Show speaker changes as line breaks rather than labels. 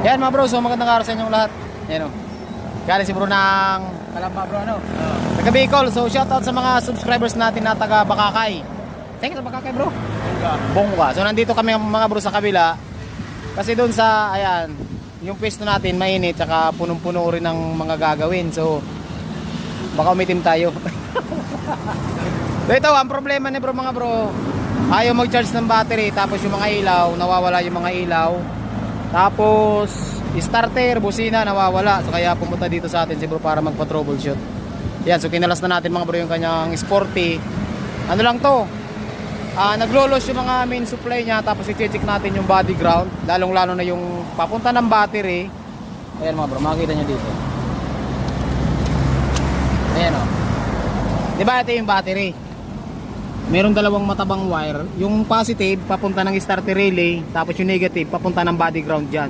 Yan mga bro, so magandang araw sa inyong lahat. Yan o. Galing si bro ng Kalamba bro, ano? Taga Bicol. So shoutout sa mga subscribers natin na taga Bakakay. Thank you sa Bakakay bro. Bongga. So nandito kami mga bro sa kabila. Kasi doon sa, ayan, yung pwesto natin mainit, tsaka punong-puno rin ng mga gagawin. So baka umitim tayo. So ito, ang problema ni bro mga bro, ayaw mag-charge ng battery, tapos yung mga ilaw, nawawala yung mga ilaw. Tapos starter, busina, nawawala. So kaya pumunta dito sa atin si bro para magpa-troubleshoot. Yan, so kinalas na natin mga bro yung kanyang sporty. Ano lang to, naglolos yung mga main supply niya. Tapos i-check natin yung body ground, lalong lalo na yung papunta ng battery. Ayan mga bro, makikita nyo dito. Ayan o, diba ito yung battery. Meron dalawang matabang wire. Yung positive papunta ng starter relay, tapos yung negative papunta ng body ground dyan.